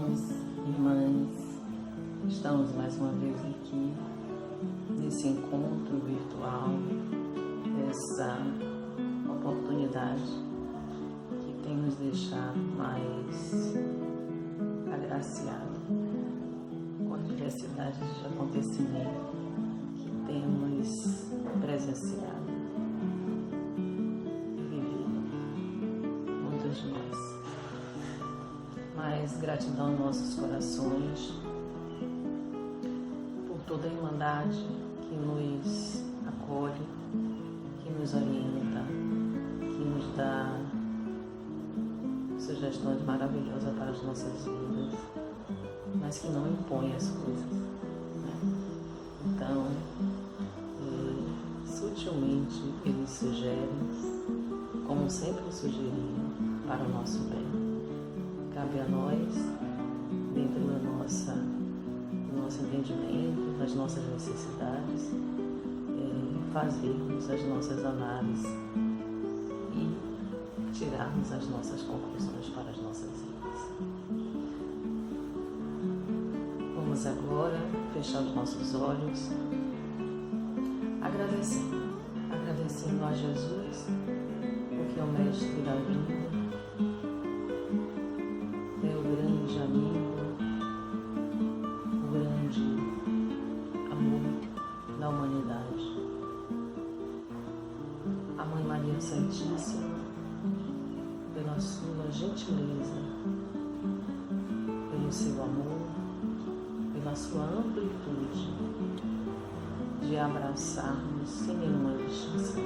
irmãos, irmãs, estamos mais uma vez aqui nesse encontro virtual, essa oportunidade que tem nos deixado mais agraciados com a diversidade de acontecimentos que temos presenciado e vivido, muitos de nós. Mas gratidão em nossos corações por toda a irmandade que nos acolhe, que nos orienta, que nos dá sugestões maravilhosas para as nossas vidas, mas que não impõe as coisas, né? Então, sutilmente eles sugerem, como sempre sugeriram, para o nosso bem. Cabe a nós, dentro do nosso entendimento, das nossas necessidades, fazermos as nossas análises e tirarmos as nossas conclusões para as nossas vidas. Vamos agora fechar os nossos olhos, agradecendo a Jesus, porque é o Mestre da vida, é o grande amigo, o grande amor da humanidade. A Mãe Maria Santíssima, pela sua gentileza, pelo seu amor, pela sua amplitude de abraçar-nos sem nenhuma distinção.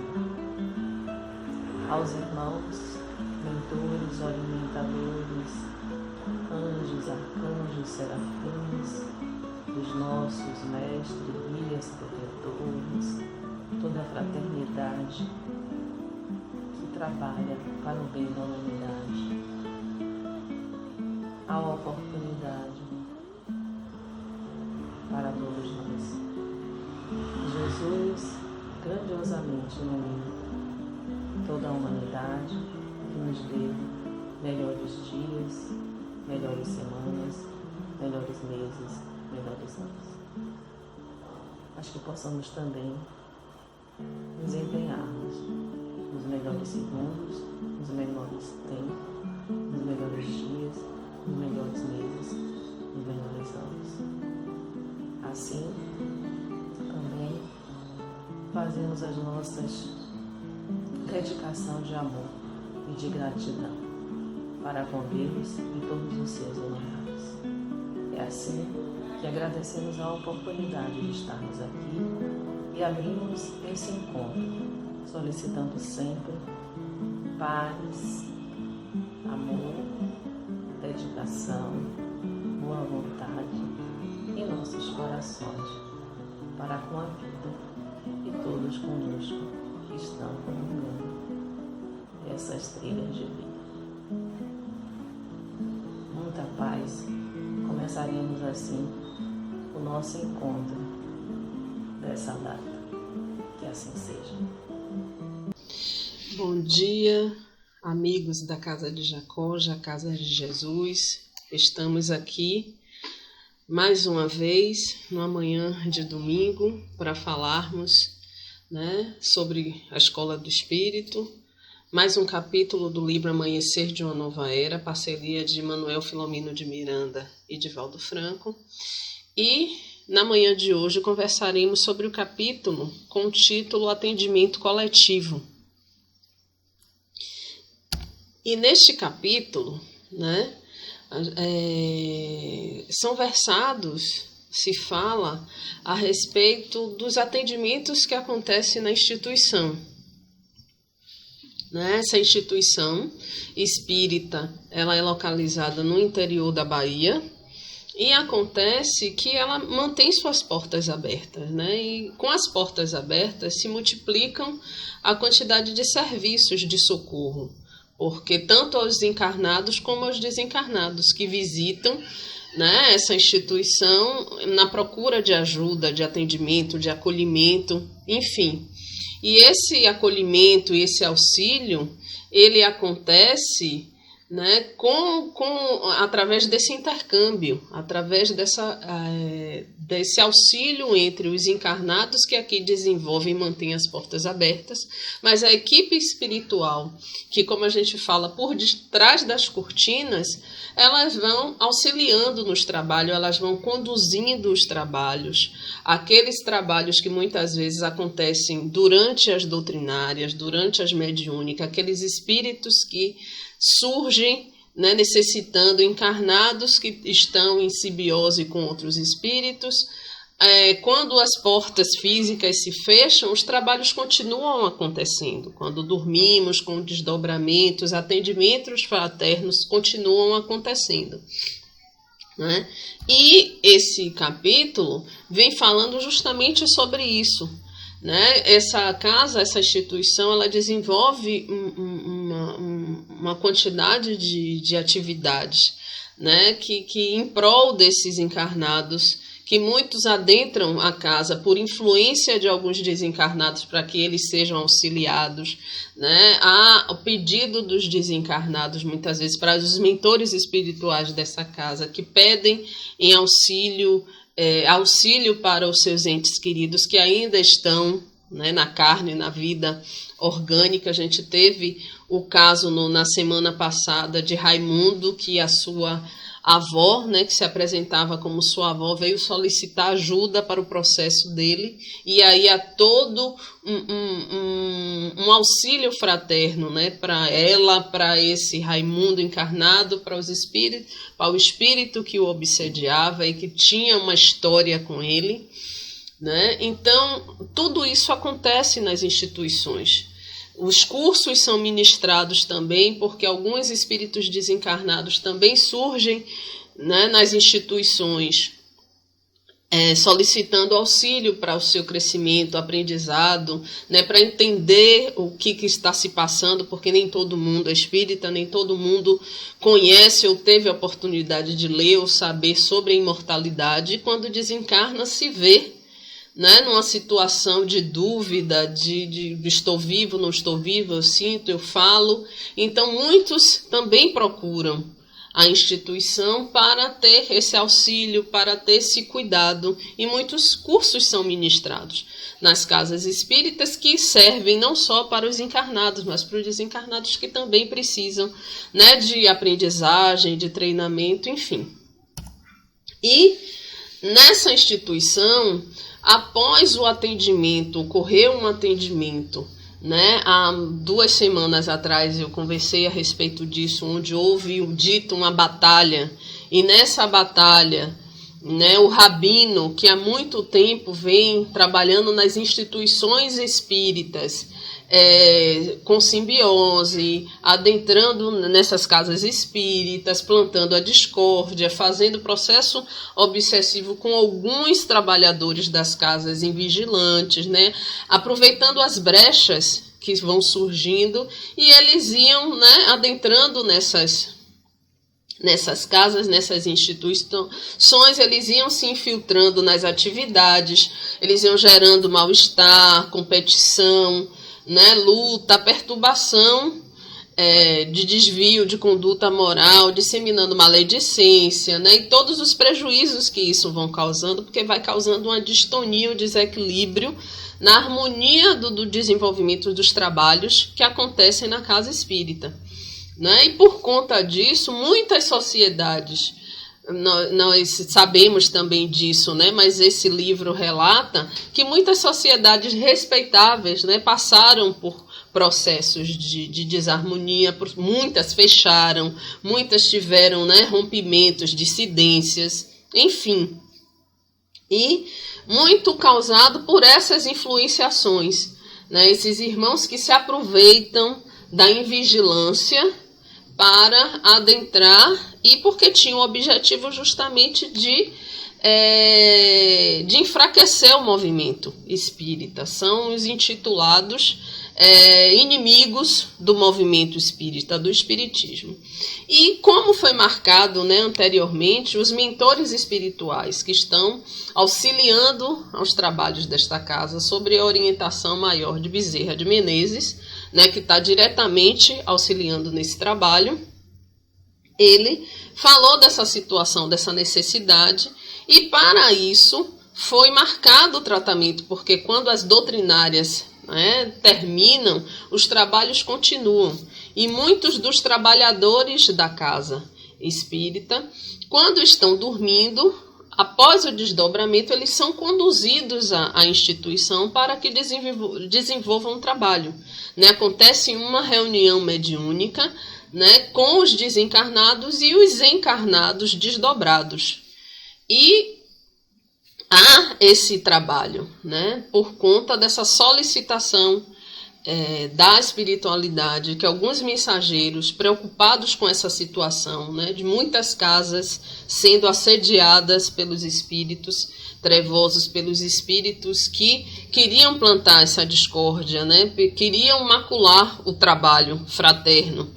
Aos irmãos, mentores, orientadores, anjos, arcanjos, serafins, dos nossos mestres, guias, protetores, toda a fraternidade que trabalha para o bem da humanidade. Há uma oportunidade para todos nós. Jesus grandiosamente uniu toda a humanidade que nos deu melhores dias, melhores semanas, melhores meses, melhores anos. Mas que possamos também nos empenharmos nos melhores segundos, nos melhores tempos, nos melhores dias, nos melhores meses, nos melhores anos. Assim, também fazemos as nossas dedicação de amor e de gratidão para com Deus e todos os seus emanados. É assim que agradecemos a oportunidade de estarmos aqui e abrimos esse encontro, solicitando sempre paz, amor, dedicação, boa vontade em nossos corações para com a vida e todos conosco que estão comungando essas trilhas de vida. Muita paz. Começaremos assim o nosso encontro dessa data. Que assim seja. Bom dia, amigos da Casa de Jacó, a Casa de Jesus. Estamos aqui mais uma vez, numa manhã de domingo, para falarmos, sobre a Escola do Espírito, mais um capítulo do livro Amanhecer de uma Nova Era, parceria de Manuel Filomeno de Miranda e Divaldo Franco. E na manhã de hoje conversaremos sobre o capítulo com o título Atendimento Coletivo. E neste capítulo, são versados, se fala a respeito dos atendimentos que acontecem na instituição. Essa instituição espírita, ela é localizada no interior da Bahia e acontece que ela mantém suas portas abertas, E com as portas abertas se multiplicam a quantidade de serviços de socorro, porque tanto aos encarnados como aos desencarnados que visitam essa instituição na procura de ajuda, de atendimento, de acolhimento, enfim. E esse acolhimento e esse auxílio, ele acontece né, através desse intercâmbio, através desse auxílio entre os encarnados que aqui desenvolvem e mantêm as portas abertas, mas a equipe espiritual, que, como a gente fala, por detrás das cortinas, elas vão auxiliando nos trabalhos, elas vão conduzindo os trabalhos, aqueles trabalhos que muitas vezes acontecem durante as doutrinárias, durante as mediúnicas, aqueles espíritos que surgem, né, necessitando encarnados que estão em simbiose com outros espíritos. Quando as portas físicas se fecham, os trabalhos continuam acontecendo. Quando dormimos, com desdobramentos, atendimentos fraternos continuam acontecendo, né? E esse capítulo vem falando justamente sobre isso, né? Essa casa, essa instituição, ela desenvolve uma quantidade de atividades, né? que em prol desses encarnados, que muitos adentram a casa por influência de alguns desencarnados para que eles sejam auxiliados, né? Há o pedido dos desencarnados, muitas vezes, para os mentores espirituais dessa casa, que pedem em auxílio para os seus entes queridos que ainda estão, né, na carne, na vida orgânica. A gente teve o caso na semana passada de Raimundo, que a sua avó, né, que se apresentava como sua avó, veio solicitar ajuda para o processo dele, e aí há todo um auxílio fraterno, né, para ela, para esse Raimundo encarnado, para o espírito que o obsediava e que tinha uma história com ele, né? Então, tudo isso acontece nas instituições. Os cursos são ministrados também, porque alguns espíritos desencarnados também surgem, né, nas instituições, solicitando auxílio para o seu crescimento, aprendizado, né, para entender o que está se passando, porque nem todo mundo é espírita, nem todo mundo conhece ou teve a oportunidade de ler ou saber sobre a imortalidade, e quando desencarna se vê, né, numa situação de dúvida, de estou vivo, não estou vivo, eu sinto, eu falo. Então, muitos também procuram a instituição para ter esse auxílio, para ter esse cuidado, e muitos cursos são ministrados nas casas espíritas, que servem não só para os encarnados, mas para os desencarnados que também precisam, né, de aprendizagem, de treinamento, enfim. E nessa instituição, após o atendimento, ocorreu um atendimento, né? Há 2 semanas atrás eu conversei a respeito disso, onde houve uma batalha, e nessa batalha, né, o rabino, que há muito tempo vem trabalhando nas instituições espíritas, com simbiose, adentrando nessas casas espíritas, plantando a discórdia, fazendo processo obsessivo com alguns trabalhadores das casas invigilantes, né, aproveitando as brechas que vão surgindo, e eles iam, né, adentrando nessas casas, nessas instituições, eles iam se infiltrando nas atividades, eles iam gerando mal-estar, competição, né, luta, perturbação, de desvio de conduta moral, disseminando maledicência, né, e todos os prejuízos que isso vão causando, porque vai causando uma distonia, um desequilíbrio na harmonia do desenvolvimento dos trabalhos que acontecem na casa espírita, né? E por conta disso, muitas sociedades, nós sabemos também disso, né? Mas esse livro relata que muitas sociedades respeitáveis, né, passaram por processos de desarmonia, muitas fecharam, muitas tiveram, né, rompimentos, dissidências, enfim. E muito causado por essas influenciações, né? Esses irmãos que se aproveitam da invigilância para adentrar, e porque tinham o objetivo justamente de enfraquecer o movimento espírita. São os intitulados inimigos do movimento espírita, do espiritismo. E como foi marcado, né, anteriormente, os mentores espirituais que estão auxiliando aos trabalhos desta casa, sobre a orientação maior de Bezerra de Menezes, né, que está diretamente auxiliando nesse trabalho, ele falou dessa situação, dessa necessidade, e para isso foi marcado o tratamento, porque quando as doutrinárias, né, terminam, os trabalhos continuam. E muitos dos trabalhadores da casa espírita, quando estão dormindo, após o desdobramento, eles são conduzidos à instituição para que desenvolvam um trabalho. Né? Acontece uma reunião mediúnica, né, com os desencarnados e os encarnados desdobrados. E há esse trabalho, né, por conta dessa solicitação da espiritualidade, que alguns mensageiros, preocupados com essa situação, né, de muitas casas sendo assediadas pelos espíritos trevosos, pelos espíritos que queriam plantar essa discórdia, né, queriam macular o trabalho fraterno.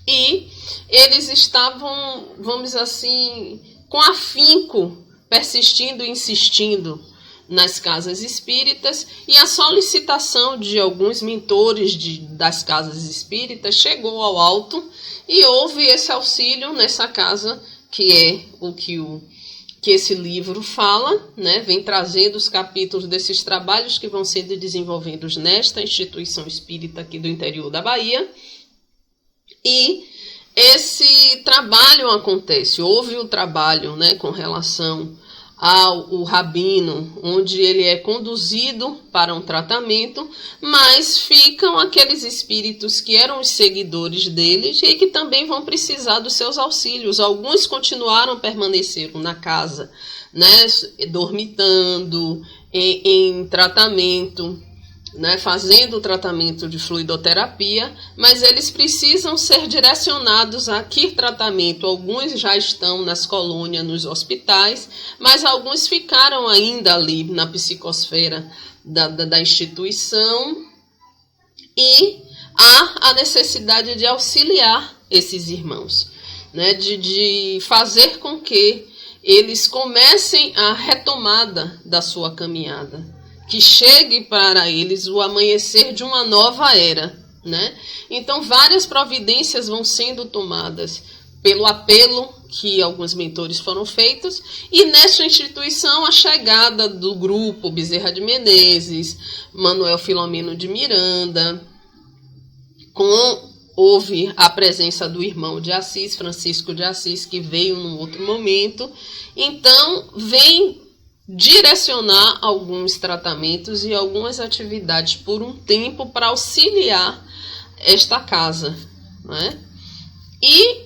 E eles estavam, vamos dizer assim, com afinco, persistindo e insistindo nas casas espíritas, e a solicitação de alguns mentores das casas espíritas chegou ao alto e houve esse auxílio nessa casa, que é o que esse livro fala, né? Vem trazendo os capítulos desses trabalhos que vão sendo desenvolvidos nesta instituição espírita aqui do interior da Bahia. E esse trabalho acontece, houve o trabalho, né, com relação ao rabino, onde ele é conduzido para um tratamento, mas ficam aqueles espíritos que eram os seguidores deles e que também vão precisar dos seus auxílios. Alguns continuaram, permaneceram na casa, né, dormitando, em tratamento, né, fazendo o tratamento de fluidoterapia, mas eles precisam ser direcionados a que tratamento. Alguns já estão nas colônias, nos hospitais, mas alguns ficaram ainda ali na psicosfera da instituição, e há a necessidade de auxiliar esses irmãos, né, de fazer com que eles comecem a retomada da sua caminhada, que chegue para eles o amanhecer de uma nova era, né? Então, várias providências vão sendo tomadas pelo apelo que alguns mentores foram feitos, e nesta instituição a chegada do grupo Bezerra de Menezes, Manuel Filomeno de Miranda, houve a presença do irmão de Assis, Francisco de Assis, que veio num outro momento. Então, vem direcionar alguns tratamentos e algumas atividades por um tempo para auxiliar esta casa, né? E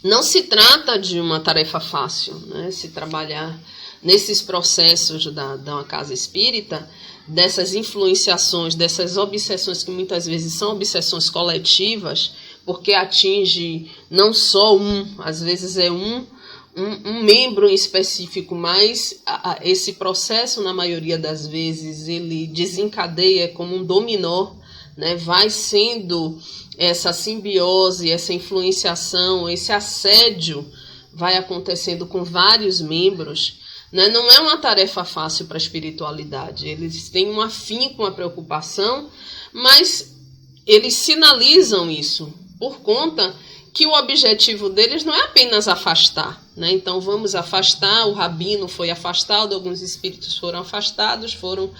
não se trata de uma tarefa fácil, né? Se trabalhar nesses processos da casa espírita, dessas influenciações, dessas obsessões que muitas vezes são obsessões coletivas, porque atinge não só às vezes é um membro em específico, mas esse processo, na maioria das vezes, ele desencadeia como um dominó, né? Vai sendo essa simbiose, essa influenciação, esse assédio vai acontecendo com vários membros, né? Não é uma tarefa fácil para a espiritualidade. Eles têm um afinco, uma preocupação, mas eles sinalizam isso por conta que o objetivo deles não é apenas afastar, né? Então vamos afastar, o rabino foi afastado, alguns espíritos foram afastados, foram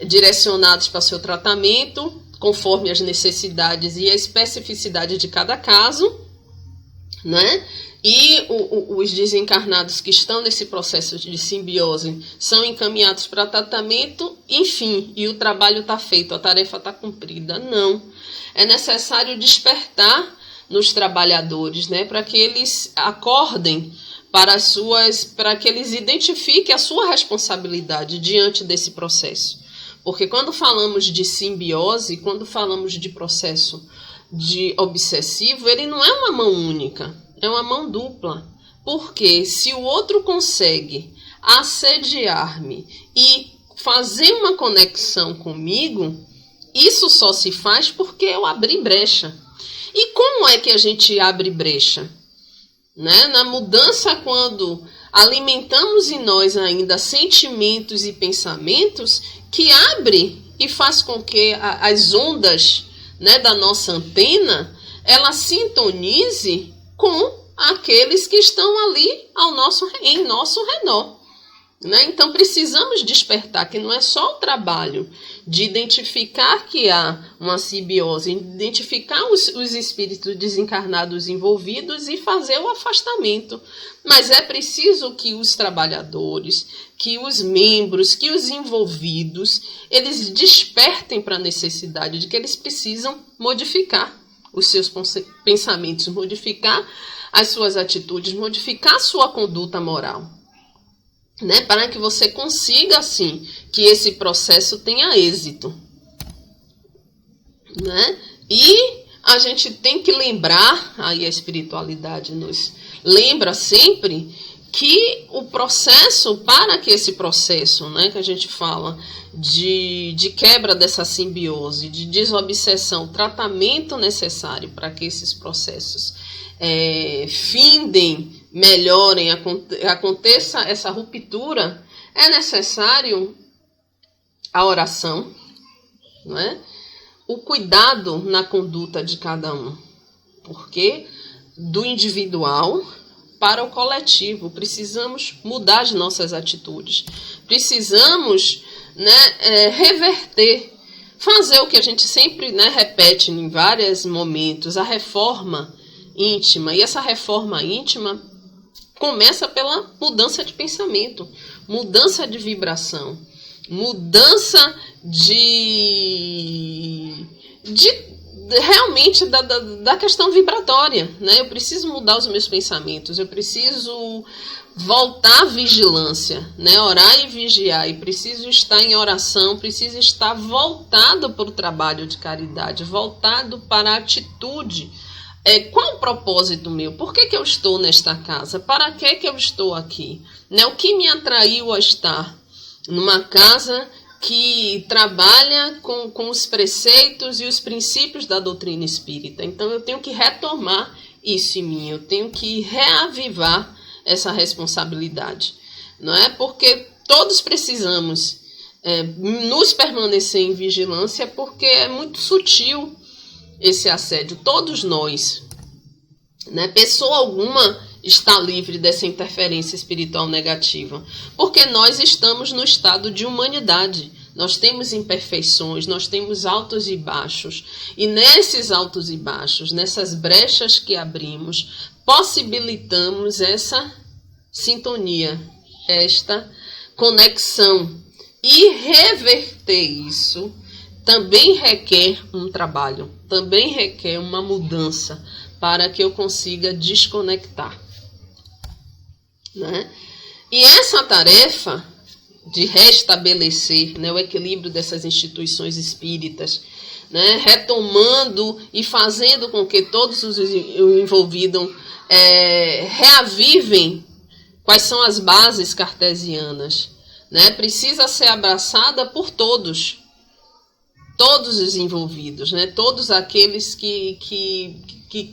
direcionados para seu tratamento, conforme as necessidades e a especificidade de cada caso, né? E os desencarnados que estão nesse processo de simbiose são encaminhados para tratamento, enfim, e o trabalho está feito, a tarefa está cumprida. Não, é necessário despertar nos trabalhadores, né, para que eles acordem para que eles identifiquem a sua responsabilidade diante desse processo. Porque quando falamos de simbiose, quando falamos de processo de obsessivo, ele não é uma mão única, é uma mão dupla. Porque se o outro consegue assediar-me e fazer uma conexão comigo, isso só se faz porque eu abri brecha. E como é que a gente abre brecha? Né? Na mudança, quando alimentamos em nós ainda sentimentos e pensamentos, que abre e faz com que as ondas, né, da nossa antena, ela sintonize com aqueles que estão ali em nosso redor. Né? Então, precisamos despertar que não é só o trabalho de identificar que há uma simbiose, identificar os espíritos desencarnados envolvidos e fazer o afastamento. Mas é preciso que os trabalhadores, que os membros, que os envolvidos, eles despertem para a necessidade de que eles precisam modificar os seus pensamentos, modificar as suas atitudes, modificar a sua conduta moral. Né, para que você consiga, assim, que esse processo tenha êxito. Né? E a gente tem que lembrar, aí a espiritualidade nos lembra sempre, que o processo, para que esse processo, né, que a gente fala de quebra dessa simbiose, de desobsessão, tratamento necessário para que esses processos findem, melhorem, aconteça essa ruptura, é necessário a oração, não é? O cuidado na conduta de cada um, porque do individual para o coletivo precisamos mudar as nossas atitudes, precisamos, né, reverter, fazer o que a gente sempre, né, repete em vários momentos, a reforma íntima. E essa reforma íntima começa pela mudança de pensamento, mudança de vibração, mudança realmente da questão vibratória. Né? Eu preciso mudar os meus pensamentos, eu preciso voltar à vigilância, né? Orar e vigiar, e preciso estar em oração, preciso estar voltado para o trabalho de caridade, voltado para a atitude. Qual o propósito meu? Por que eu estou nesta casa? Para que eu estou aqui? Né? O que me atraiu a estar numa casa que trabalha com os preceitos e os princípios da doutrina espírita? Então eu tenho que retomar isso em mim, eu tenho que reavivar essa responsabilidade. Não é? Porque todos precisamos nos permanecer em vigilância, porque é muito sutil esse assédio, todos nós, né? Pessoa alguma está livre dessa interferência espiritual negativa, porque nós estamos no estado de humanidade, nós temos imperfeições, nós temos altos e baixos, e nesses altos e baixos, nessas brechas que abrimos, possibilitamos essa sintonia, esta conexão, e reverter isso também requer um trabalho, também requer uma mudança para que eu consiga desconectar. Né? E essa tarefa de restabelecer, né, o equilíbrio dessas instituições espíritas, né, retomando e fazendo com que todos os envolvidos reavivem quais são as bases cartesianas, né, precisa ser abraçada por todos os envolvidos, né? Todos aqueles que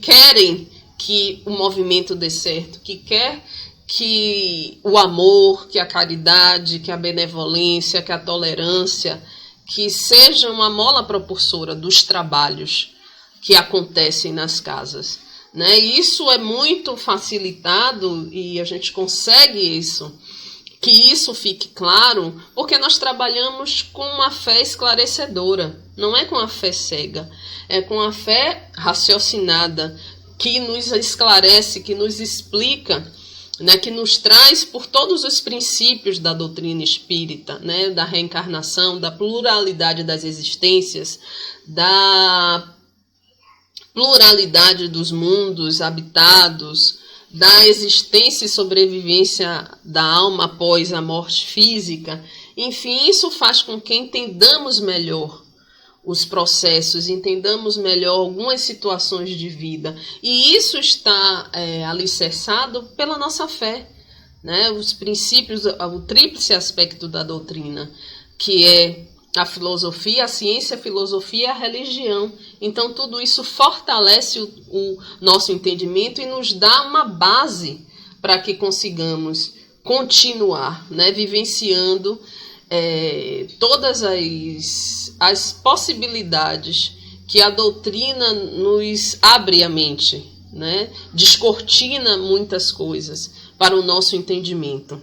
querem que o movimento dê certo, que quer que o amor, que a caridade, que a benevolência, que a tolerância, que seja uma mola propulsora dos trabalhos que acontecem nas casas. Né? E isso é muito facilitado e a gente consegue isso, que isso fique claro, porque nós trabalhamos com uma fé esclarecedora, não é com a fé cega, é com a fé raciocinada, que nos esclarece, que nos explica, né, que nos traz por todos os princípios da doutrina espírita, né, da reencarnação, da pluralidade das existências, da pluralidade dos mundos habitados, da existência e sobrevivência da alma após a morte física. Enfim, isso faz com que entendamos melhor os processos, entendamos melhor algumas situações de vida. E isso está alicerçado pela nossa fé, né? Os princípios, o tríplice aspecto da doutrina, que é a filosofia, a ciência, a filosofia e a religião. Então, tudo isso fortalece o nosso entendimento e nos dá uma base para que consigamos continuar, né, vivenciando todas as possibilidades que a doutrina nos abre a mente, né? Descortina muitas coisas para o nosso entendimento.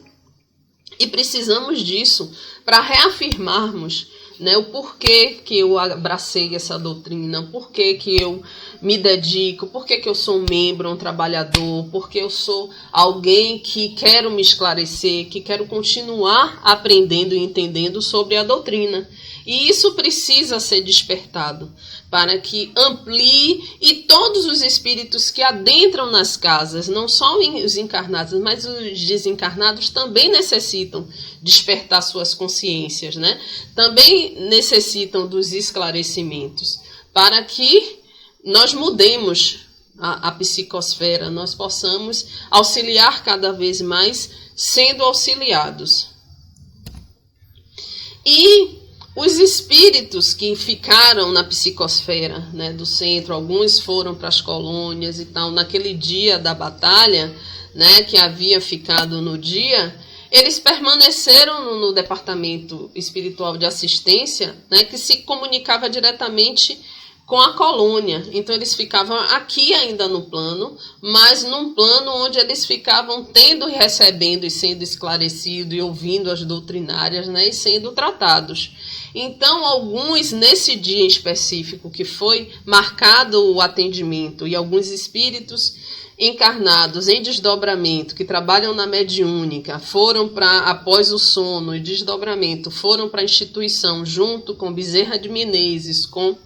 E precisamos disso para reafirmarmos, né, o porquê que eu abracei essa doutrina, porquê que eu me dedico, porquê que eu sou um membro, um trabalhador, porque eu sou alguém que quero me esclarecer, que quero continuar aprendendo e entendendo sobre a doutrina. E isso precisa ser despertado para que amplie e todos os espíritos que adentram nas casas, não só os encarnados, mas os desencarnados também necessitam despertar suas consciências, né? Também necessitam dos esclarecimentos para que nós mudemos a psicosfera, nós possamos auxiliar cada vez mais sendo auxiliados. E os espíritos que ficaram na psicosfera, né, do centro, alguns foram para as colônias e tal, naquele dia da batalha, né, que havia ficado no dia, eles permaneceram no departamento espiritual de assistência, né, que se comunicava diretamente com a colônia. Então eles ficavam aqui ainda no plano, mas num plano onde eles ficavam tendo e recebendo e sendo esclarecidos e ouvindo as doutrinárias, né, e sendo tratados. Então, alguns, nesse dia específico que foi marcado o atendimento, e alguns espíritos encarnados em desdobramento, que trabalham na mediúnica, foram para, após o sono e desdobramento, foram para a instituição junto com Bezerra de Menezes, com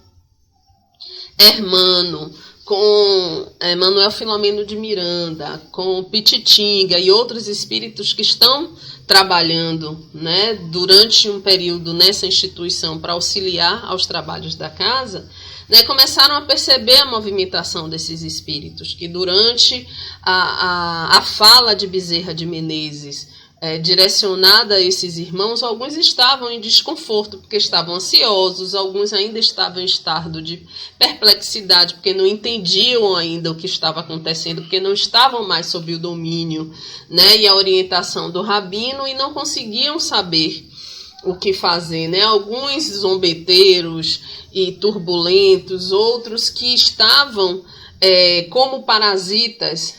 Hermano, com Manuel Filomeno de Miranda, com Pititinga e outros espíritos que estão trabalhando, né, durante um período nessa instituição para auxiliar aos trabalhos da casa, né, começaram a perceber a movimentação desses espíritos, que durante a fala de Bezerra de Menezes, direcionada a esses irmãos, alguns estavam em desconforto, porque estavam ansiosos, alguns ainda estavam em estado de perplexidade, porque não entendiam ainda o que estava acontecendo, porque não estavam mais sob o domínio, né, e a orientação do rabino, e não conseguiam saber o que fazer, né? Alguns zombeteiros e turbulentos, outros que estavam como parasitas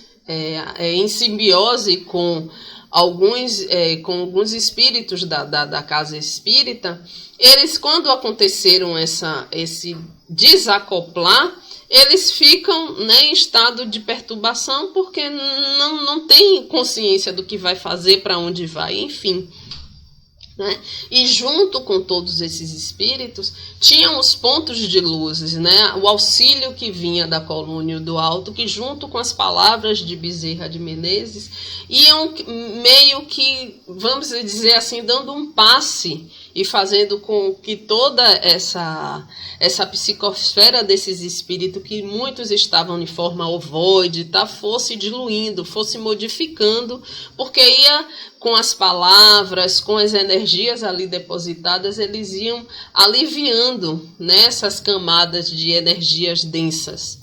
em simbiose com alguns espíritos da casa espírita. Eles, quando aconteceram esse desacoplar, eles ficam, né, em estado de perturbação, porque não tem consciência do que vai fazer, para onde vai, enfim. Né? E junto com todos esses espíritos tinham os pontos de luzes, né? O auxílio que vinha da colônia do alto, que junto com as palavras de Bezerra de Menezes iam meio que, vamos dizer assim, dando um passe e fazendo com que toda essa psicosfera desses espíritos, que muitos estavam em forma ovoide, fosse diluindo, fosse modificando, porque ia com as palavras, com as energias ali depositadas, eles iam aliviando nessas camadas de energias densas.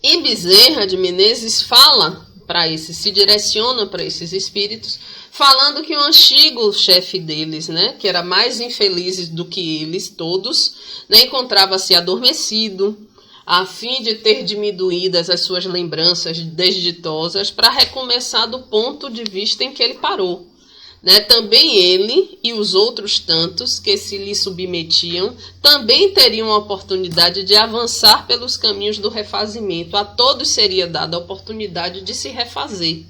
E Bezerra de Menezes fala para esses, se direciona para esses espíritos, falando que o antigo chefe deles, né, que era mais infeliz do que eles todos, né, encontrava-se adormecido, a fim de ter diminuídas as suas lembranças desditosas para recomeçar do ponto de vista em que ele parou. Né? Também ele e os outros tantos que se lhe submetiam também teriam a oportunidade de avançar pelos caminhos do refazimento. A todos seria dada a oportunidade de se refazer.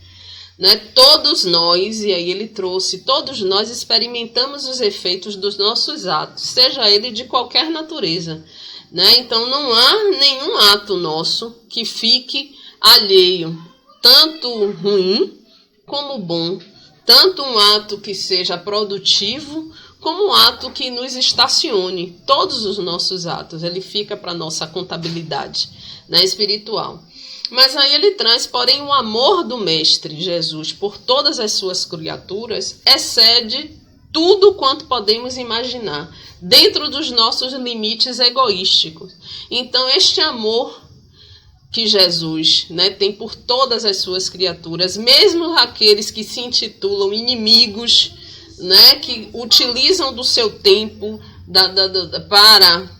Né? Todos nós, e aí ele trouxe, todos nós experimentamos os efeitos dos nossos atos, seja ele de qualquer natureza. Né? Então não há nenhum ato nosso que fique alheio, tanto ruim como bom, tanto um ato que seja produtivo como um ato que nos estacione. Todos os nossos atos, ele fica para a nossa contabilidade, né, espiritual. Mas aí ele traz, porém, o amor do Mestre Jesus por todas as suas criaturas excede tudo quanto podemos imaginar, dentro dos nossos limites egoísticos. Então, este amor que Jesus, né, tem por todas as suas criaturas, mesmo aqueles que se intitulam inimigos, né, que utilizam do seu tempo para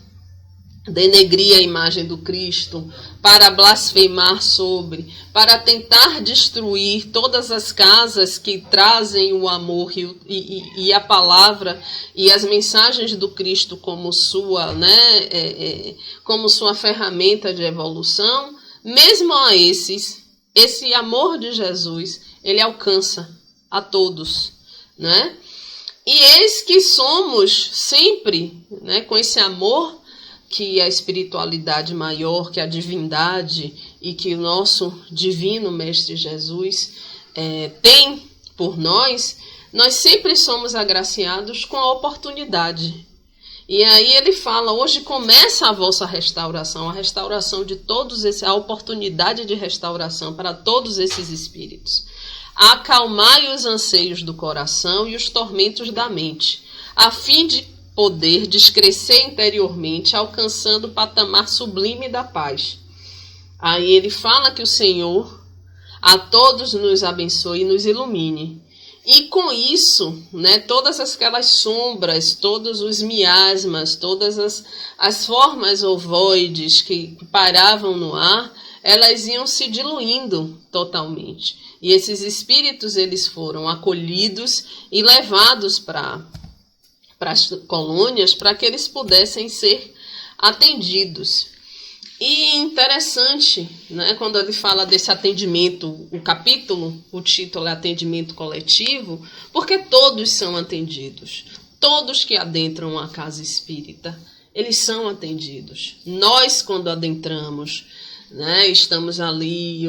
denegrir a imagem do Cristo, para blasfemar sobre, para tentar destruir todas as casas que trazem o amor e a palavra e as mensagens do Cristo como sua, como sua ferramenta de evolução. Mesmo a esse amor de Jesus, ele alcança a todos, né? E eis que somos sempre, né, com esse amor que a espiritualidade maior, que a divindade e que o nosso divino Mestre Jesus tem por nós, nós sempre somos agraciados com a oportunidade. E aí ele fala, hoje começa a vossa restauração, a restauração de todos esses, a oportunidade de restauração para todos esses espíritos. Acalmai os anseios do coração e os tormentos da mente, a fim de poder descrescer interiormente, alcançando o patamar sublime da paz. Aí ele fala que o Senhor a todos nos abençoe e nos ilumine. E com isso, né, todas aquelas sombras, todos os miasmas, todas as formas ovoides que paravam no ar, elas iam se diluindo totalmente. E esses espíritos, eles foram acolhidos e levados para as colônias para que eles pudessem ser atendidos. E interessante, né, quando ele fala desse atendimento, o capítulo, o título é Atendimento Coletivo, porque todos são atendidos. Todos que adentram a casa espírita, eles são atendidos. Nós, quando adentramos, né, estamos ali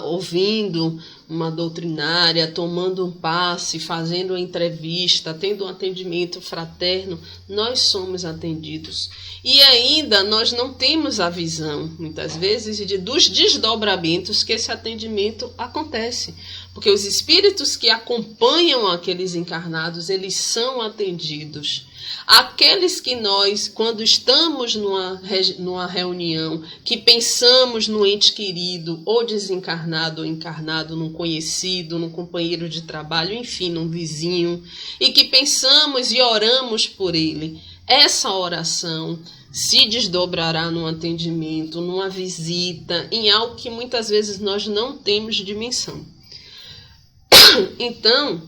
ouvindo uma doutrinária, tomando um passe, fazendo uma entrevista, tendo um atendimento fraterno, nós somos atendidos. E ainda nós não temos a visão, muitas vezes, dos desdobramentos que esse atendimento acontece. Porque os espíritos que acompanham aqueles encarnados, eles são atendidos. Aqueles que nós, quando estamos numa reunião, que pensamos no ente querido, ou desencarnado ou encarnado, num conhecido, num companheiro de trabalho, enfim, num vizinho, e que pensamos e oramos por ele, essa oração se desdobrará num atendimento, numa visita, em algo que muitas vezes nós não temos dimensão. Então,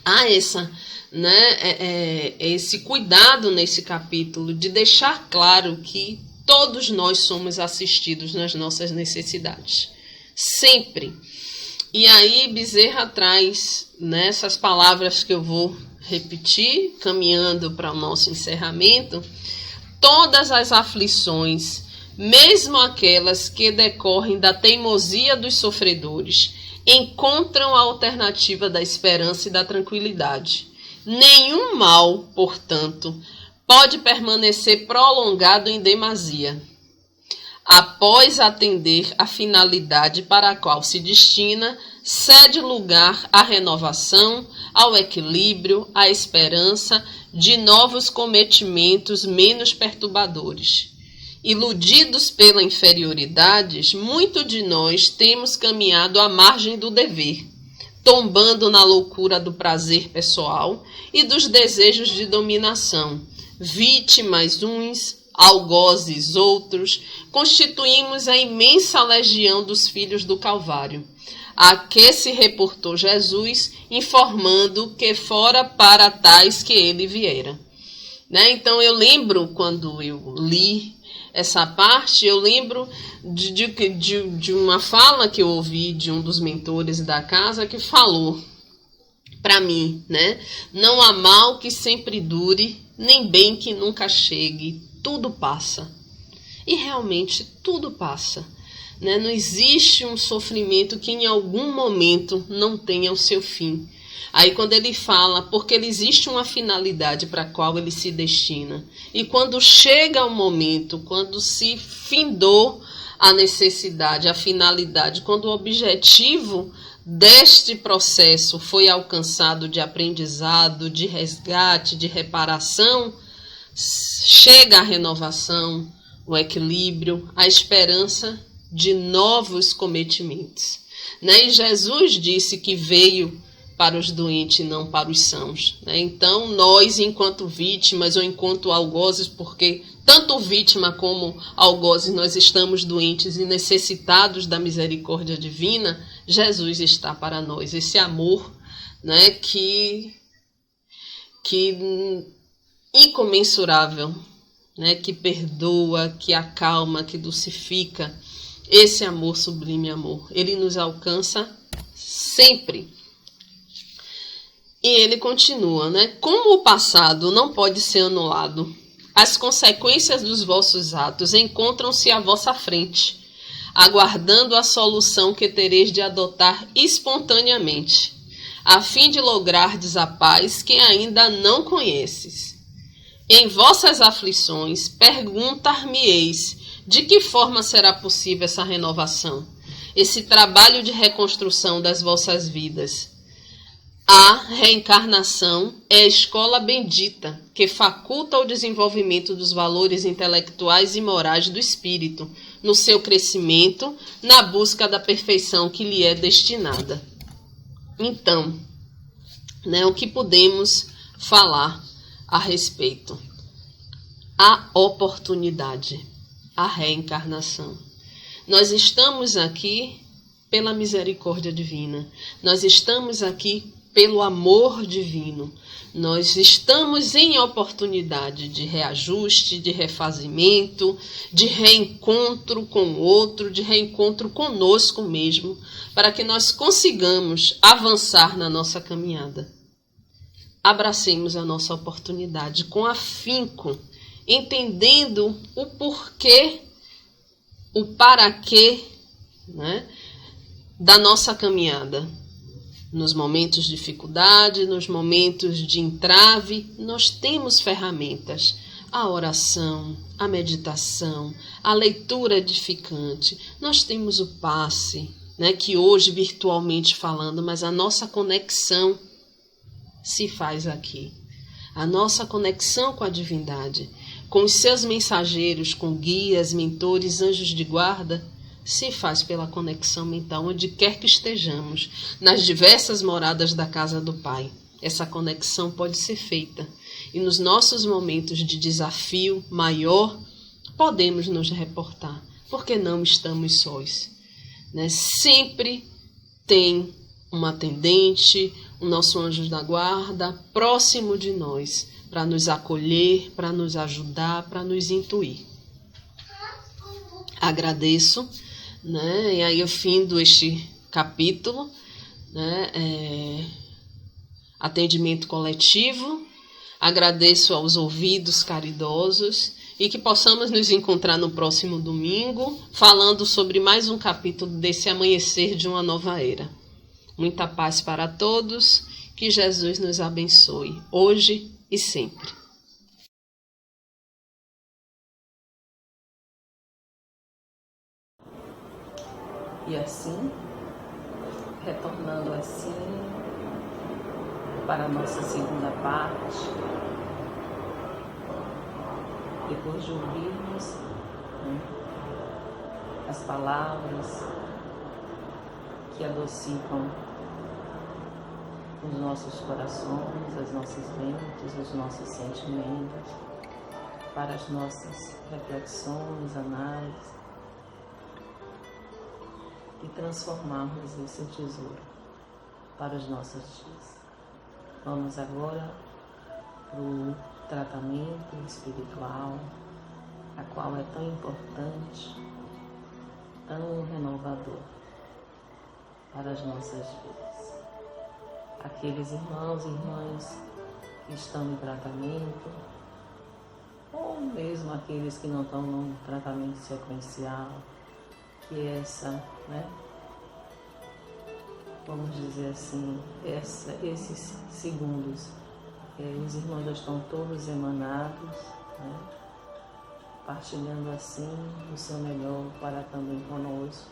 há esse cuidado nesse capítulo de deixar claro que todos nós somos assistidos nas nossas necessidades. Sempre. E aí Bezerra traz nessas palavras que eu vou repetir, caminhando para o nosso encerramento, todas as aflições, mesmo aquelas que decorrem da teimosia dos sofredores, encontram a alternativa da esperança e da tranquilidade. Nenhum mal, portanto, pode permanecer prolongado em demasia, após atender a finalidade para a qual se destina, cede lugar à renovação, ao equilíbrio, à esperança de novos cometimentos menos perturbadores. Iludidos pela inferioridade, muito de nós temos caminhado à margem do dever, tombando na loucura do prazer pessoal e dos desejos de dominação. Vítimas uns, algozes outros, constituímos a imensa legião dos filhos do Calvário, a que se reportou Jesus, informando que fora para tais que ele viera. Né? Então eu lembro, quando eu li essa parte, eu lembro de uma fala que eu ouvi de um dos mentores da casa que falou para mim, né? Não há mal que sempre dure, nem bem que nunca chegue, tudo passa. E realmente tudo passa, né? Não existe um sofrimento que em algum momento não tenha o seu fim. Aí quando ele fala, porque existe uma finalidade para a qual ele se destina. E quando chega o momento, quando se findou a necessidade, a finalidade, quando o objetivo deste processo foi alcançado de aprendizado, de resgate, de reparação, chega a renovação, o equilíbrio, a esperança de novos cometimentos. Né? E Jesus disse que veio para os doentes e não para os sãos, né? Então, nós, enquanto vítimas ou enquanto algozes, porque tanto vítima como algozes nós estamos doentes e necessitados da misericórdia divina, Jesus está para nós. Esse amor, né, que incomensurável, né, que perdoa, que acalma, que dulcifica. Esse amor, sublime amor, ele nos alcança sempre. E ele continua, né? Como o passado não pode ser anulado, as consequências dos vossos atos encontram-se à vossa frente, aguardando a solução que tereis de adotar espontaneamente, a fim de logrardes a paz que ainda não conheces. Em vossas aflições, perguntar-me-eis de que forma será possível essa renovação, esse trabalho de reconstrução das vossas vidas. A reencarnação é a escola bendita que faculta o desenvolvimento dos valores intelectuais e morais do espírito, no seu crescimento, na busca da perfeição que lhe é destinada. Então, né, o que podemos falar a respeito? A oportunidade, a reencarnação. Nós estamos aqui pela misericórdia divina. Nós estamos aqui pelo amor divino. Nós estamos em oportunidade de reajuste, de refazimento, de reencontro com o outro, de reencontro conosco mesmo, para que nós consigamos avançar na nossa caminhada. Abracemos a nossa oportunidade com afinco, entendendo o porquê, o para quê, né, da nossa caminhada. Nos momentos de dificuldade, nos momentos de entrave, nós temos ferramentas. A oração, a meditação, a leitura edificante. Nós temos o passe, né, que hoje, virtualmente falando, mas a nossa conexão se faz aqui. A nossa conexão com a divindade, com os seus mensageiros, com guias, mentores, anjos de guarda, se faz pela conexão mental, onde quer que estejamos, nas diversas moradas da casa do Pai. Essa conexão pode ser feita. E nos nossos momentos de desafio maior, podemos nos reportar, porque não estamos sós, né? Sempre tem um atendente, o nosso anjo da guarda, próximo de nós, para nos acolher, para nos ajudar, para nos intuir. Agradeço, né? E aí eu findo este capítulo, né? Atendimento coletivo. Agradeço aos ouvidos caridosos e que possamos nos encontrar no próximo domingo, falando sobre mais um capítulo desse amanhecer de uma nova era. Muita paz para todos, que Jesus nos abençoe, hoje e sempre. E assim, retornando assim para a nossa segunda parte, depois de ouvirmos, né, as palavras que adocicam os nossos corações, as nossas mentes, os nossos sentimentos, para as nossas reflexões, análises, e transformarmos esse tesouro para os nossos dias. Vamos agora para o tratamento espiritual, a qual é tão importante, tão renovador para as nossas vidas. Aqueles irmãos e irmãs que estão em tratamento, ou mesmo aqueles que não estão no tratamento sequencial, que essa, né, vamos dizer assim, esses segundos, os irmãos já estão todos emanados, né, partilhando assim o seu melhor para também conosco.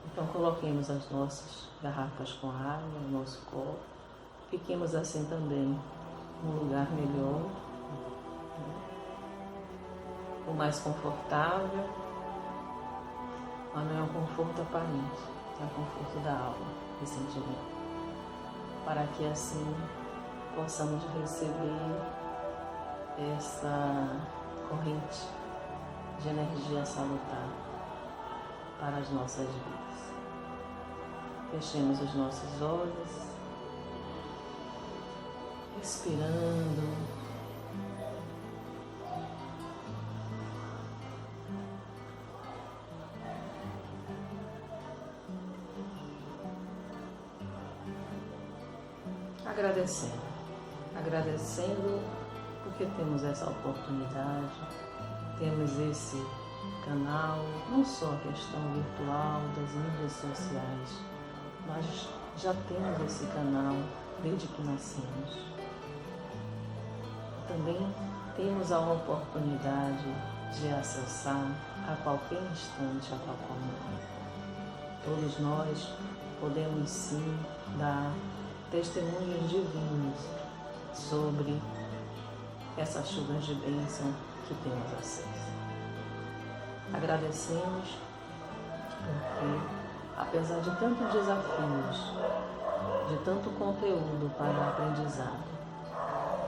Então coloquemos as nossas garrafas com água no nosso copo, fiquemos assim também num lugar melhor, né, o mais confortável, mas não é um conforto aparente, é o conforto da alma e sentimento. para que assim possamos receber essa corrente de energia salutar para as nossas vidas. Fechemos os nossos olhos, respirando. Agradecendo porque temos essa oportunidade, temos esse canal, não só a questão virtual das mídias sociais, mas já temos esse canal desde que nascemos. Também temos a oportunidade de acessar a qualquer instante, a qualquer momento. Todos nós podemos sim dar testemunhos divinos sobre essas chuvas de bênção que temos acesso. Agradecemos porque, apesar de tantos desafios, de tanto conteúdo para aprendizado,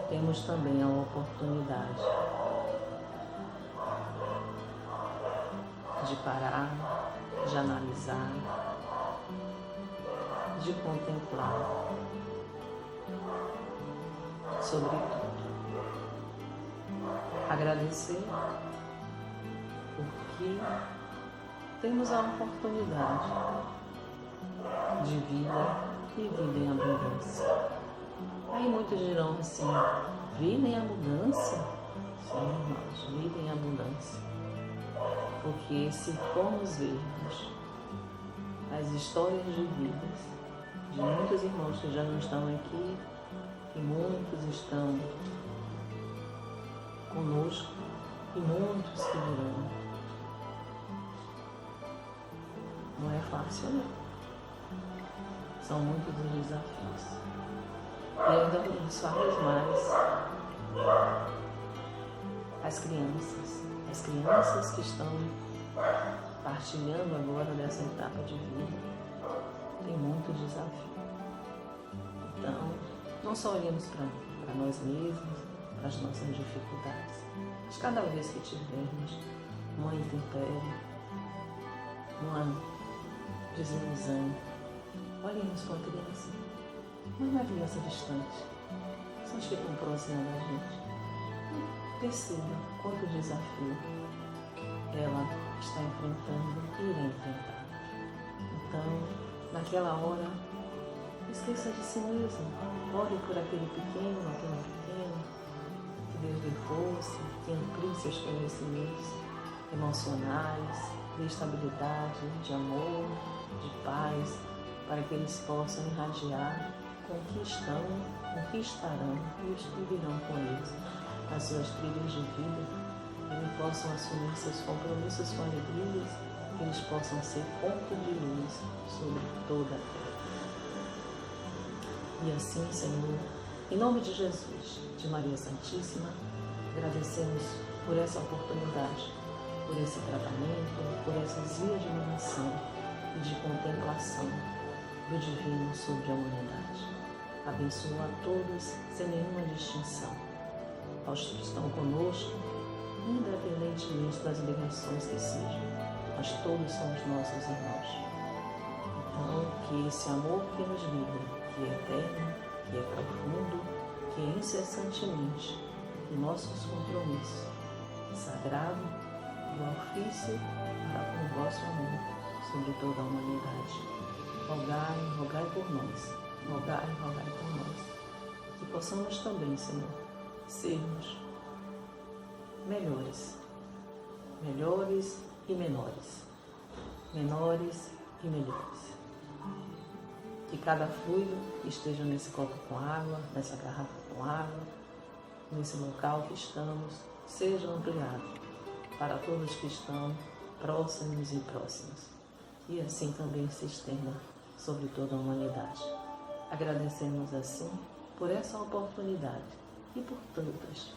temos também a oportunidade de parar, de analisar, de contemplar sobre tudo. Agradecer porque temos a oportunidade de vida e vida em abundância. Aí muitos dirão assim, vida em abundância? Sim, irmãos, vida em abundância. Porque se formos vermos as histórias de vidas de muitos irmãos que já não estão aqui, e muitos estão conosco, e muitos que virão. Não é fácil, não. São muitos os desafios. E ainda nos faz mais as crianças que estão partilhando agora dessa etapa de vida, tem muito desafio. Então, não só olhemos para nós mesmos, para as nossas dificuldades, mas cada vez que tivermos uma intempérie, uma desilusão, olhemos para a criança. Não é uma criança distante, são as que estão próximas da gente. Perceba quanto desafio ela está enfrentando e irá enfrentar. Então, naquela hora, esqueça de si mesmo. Ore por aquele pequeno, aquela pequena, que Deus lhe força, que amplie seus conhecimentos emocionais, de estabilidade, de amor, de paz, para que eles possam irradiar com o que estão, com o que estarão e os que virão com eles nas suas trilhas de vida, que eles possam assumir seus compromissos com alegrias, que eles possam ser ponto de luz sobre toda a terra. E assim, Senhor, em nome de Jesus, de Maria Santíssima, agradecemos por essa oportunidade, por esse tratamento, por essas vias de iluminação e de contemplação do Divino sobre a humanidade. Abençoa a todos sem nenhuma distinção, aos que estão conosco, independentemente das ligações que sejam, nós todos somos nossos irmãos. Então, que esse amor que nos liga, que é eterno, que é profundo, que é incessantemente os nossos compromissos sagrado do ofício para com o vosso amor sobre toda a humanidade. Rogai, rogai por nós, rogai, rogai por nós, que possamos também, Senhor, sermos melhores e menores, menores e melhores. Que cada fluido esteja nesse copo com água, nessa garrafa com água, nesse local que estamos, seja ampliado para todos que estão próximos e próximas. E assim também se estenda sobre toda a humanidade. Agradecemos assim por essa oportunidade e por tantas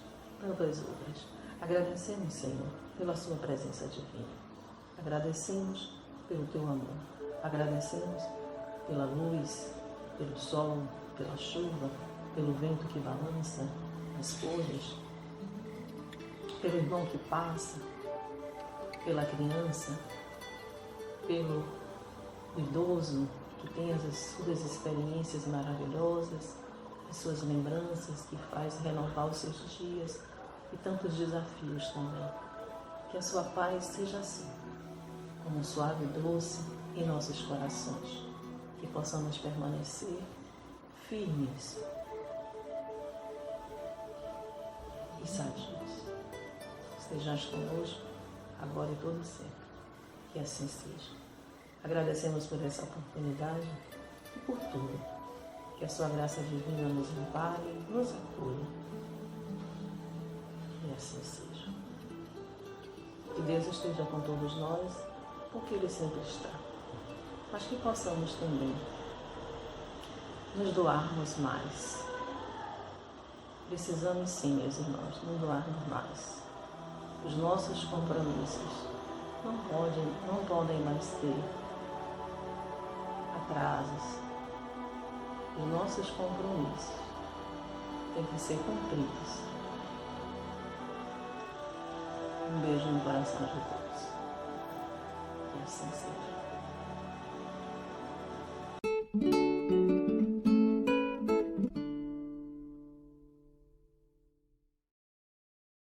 outras. Agradecemos, Senhor, pela sua presença divina. Agradecemos pelo teu amor. Agradecemos pela luz, pelo sol, pela chuva, pelo vento que balança as folhas, pelo irmão que passa, pela criança, pelo idoso que tem as suas experiências maravilhosas, as suas lembranças, que faz renovar os seus dias e tantos desafios também. Que a sua paz seja assim, como suave e doce em nossos corações, que possamos permanecer firmes e sadios. Estejais conosco, agora e todo sempre. Que assim seja. Agradecemos por essa oportunidade e por tudo. Que a sua graça divina nos ampare, nos acolha. E assim seja. Que Deus esteja com todos nós, porque Ele sempre está. Mas que possamos também nos doarmos mais. Precisamos sim, meus irmãos, nos doarmos mais. Os nossos compromissos não podem mais ter atrasos. Os nossos compromissos têm que ser cumpridos. Um beijo no coração de todos. Que assim seja.